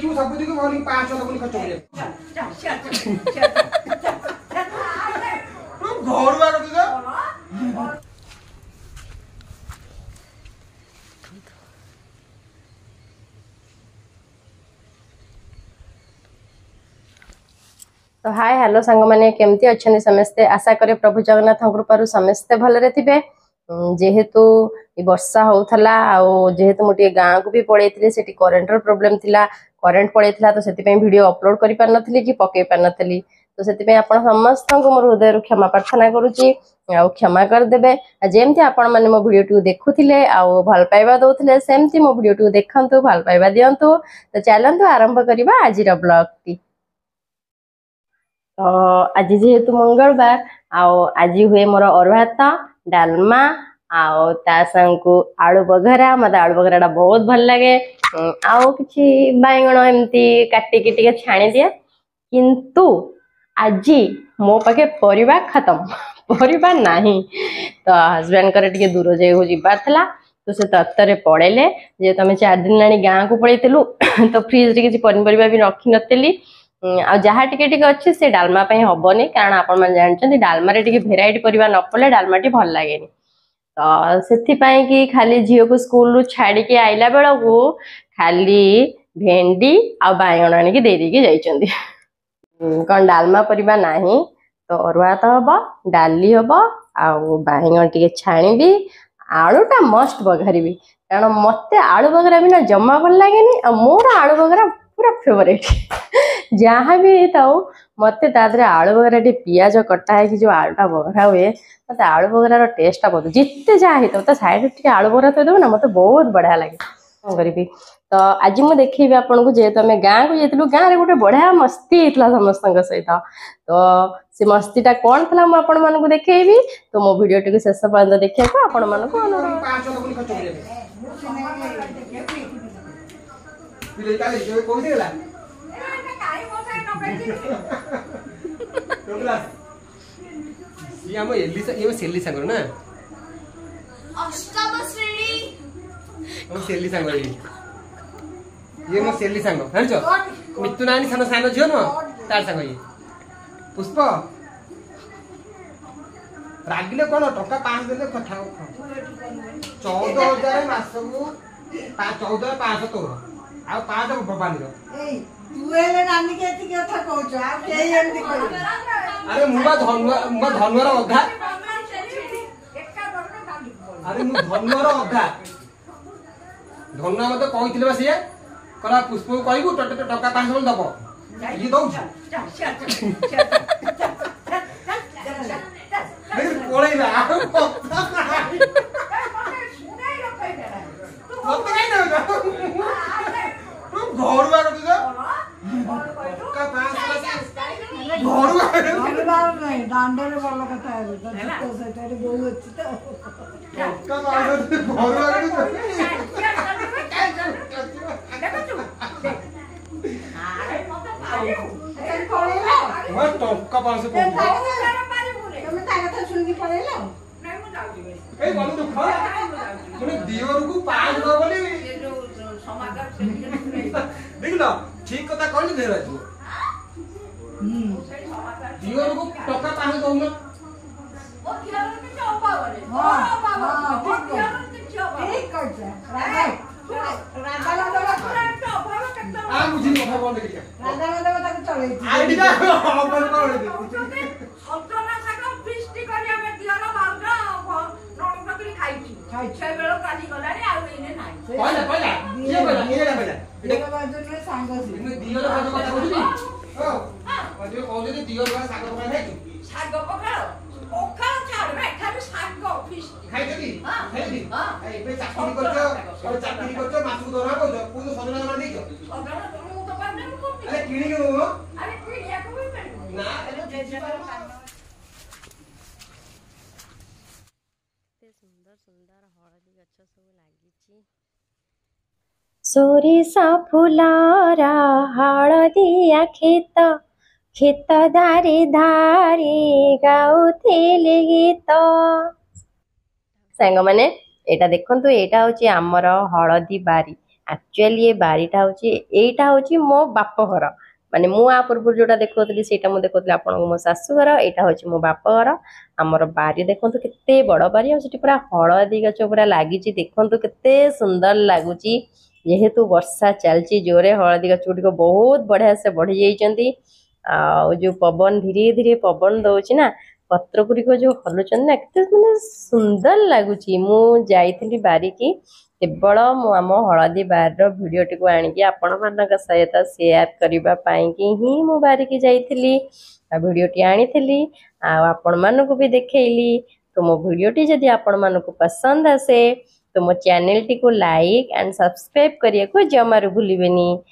तू सब दिख बोली 500 बोली खर्च हो तू घर वाला तुझा तो हाय हेलो सांग मैंने केमती अच्छा समस्ते आशा करे प्रभु जगन्नाथ कृपारू समस्ते भलरे थे जेहेतु वर्षा होता जेहेतु मुझे गाँव को भी पड़े से करेन्टर प्रोब्लेम थिला करेन्ट पड़े तो से वीडियो अपलोड कर पार नी कि पकई पार नी तो से आप समस्त मोर हृदय क्षमा प्रार्थना करुच्ची क्षमा करदे जमती आपण मैंने मो भिडियो देखुले भल पाइबा दौले सेमती मो भिडियो देखु भल पाइबा दिंतु तो चलतु आरंभ करवा आज ब्लॉग टी तो आज जेहेतु मंगलवार आज हुए मोर अरुआ भात डालमा ता संग आलू बघरा मत आलू बघरा बहुत भल लगे आउ कि बैगण एमती काटिकी टे छाणी दिए किंतु आज मो पाखे परिबा खत्म परिबा नहीं तो हजबैंड कर टे दूर जगह जीवार था तो से तत्तर पड़ेले जे तुम 4 दिन लानी गाँव को पड़ेलु तो फ्रिज किसी पनीपरिया भी रखी नी आ जहाँ टिके टिके अच्छे से डालमा हेनी कारण आपण मैंने जानते डालमा भेराइटी परिबा न पड़े डालमाटी भल लगे तो से कि खाली झील को स्कूल छाड़ी के आइला बेल को खाली भेंडी आ बैगण आनिक देदेकी जाइछंती कौन डालमा परिबा नहीं तो अरुआ तो हम डाली हम आउ बैगण टे छाणी आलूटा मस्ट बघारी कारण मत आलू बघरा भी ना जमा भल लगे मोर आलू बघरा पूरा फेवरेट जहाँ भी था मत आलू बघरा पियाज कटा है जो आलूटा बघरा हुए मत आलू बघरार टेस्टा बहुत जिते जहाँ होता तो साइड टे आलू बघरा तो देव ना मत बहुत बढ़िया लगे करी तो आज मुझे देखी आपन को जेहेतु आम गाँव को जाइलु गाँव में गोटे बढ़िया मस्ती होता समस्त सहित तो से मस्तीटा कौन था मुझे आपण मानक देखी तो मो भिडियो टी शेष पर्यटन देखा आपण मानक सेली सांग ना अष्टम श्रेणी सेली सांग ये मो सेली सांग जान मितु नानी सान सान झील न तार सांग ये पुष्प रागिले कौन टका 5 देले कथा 14,000 मास को 14,500 तोर आ 5 भवानी रो तू एले नानी के एती कथा कहछ आ के एमती कहि अरे मुबा धनवर अधा अरे मु धनवर अधा धनुआ मत कहिथिले बा सिए कला पुष्प को कहबू टका 500 दबो ये दउ कोले ना घर बार तुझा टका 500 घर बार नहीं दांडरे बोल कथा है तो सेटारे बहु अछि तो टका 500 घर बार टका 500 तुम ता कथा सुन के पड़ेला नहीं मु जाउजी ए बोलू तो खा तुम दियोर को 5 दो बोली जो समाचार देख लो ठीक कथा कहली दे राजू दियोर को टका 5 दो न ओ दियोर के अभाव रे अभाव ओ दियोर के अभाव ठीक कर राधा अभाव केतना आ मुझे कथा बोल दे राधा ताको चले आईडी का अपन कर दे अल्टरना साका फिस्टी करी हम दियोर भावरा नोट नकरी खाई छै बेलो काली गलानी आ इने नाही पहिला ये पहिला दियोर बाजू सांग सी इने दियोर बाजू कथा कहली ओ अजो कहले जे दियोर बाजू साग पकाय खाई साग पकाळ ओखाळ छाड़ रे खाली साग फिस्टी खाई देबी खाई हां ए पे चाकरी करछो मासु दरा कहछो पुनो सजना मार देछो अगला तुम तो पाने को अरे किणी के अरे किणी को भी पड़ी ना अरे जे सुंदर सुंदर हळदी गछ सब लागिची सोरिसा फुलारा हळदिया खेत खेत धारे धारे गाउथिले गीत सांग माने एटा देखंतु एटा होची हमर हळदी बारी एक्चुअली ये बारीटा होची एटा होची मो बाप घर माने मु आ पूर्व जोटा देखौतली सेटा मु देखौतली आपन मो सासु घर एटा होची मो बाप घर हमर बारी देखंतु केते बड़ बारी आ सेठी पूरा हळदी गछ पूरा लागिची देखंतु केते सुंदर लागुची जेहेतु वर्षा चलची जोरे हळदी गछ गुटिक बहुत बढ़िया से बढ़ी जाइचंती आ जो पवन धीरे धीरे पवन दउची ना पत्र गुड़िक जो हलुचन ना केते माने सुंदर लगुची मु जाइथिली बारी की केवल मु आम हलदी बार भिडियो टी को आनिकी आपण मानक सहित शेयर करबा पाई की ही मु बारी की जाइथिली आ भिडियो टी आनिथिली आ आपण मानक भी देखैली तो मो भिडियो टी जदी आपण मानक पसंद आसे तो मो चैनल टी को लाइक एंड सब्सक्राइब करिया को जमारू भूलिबेनी।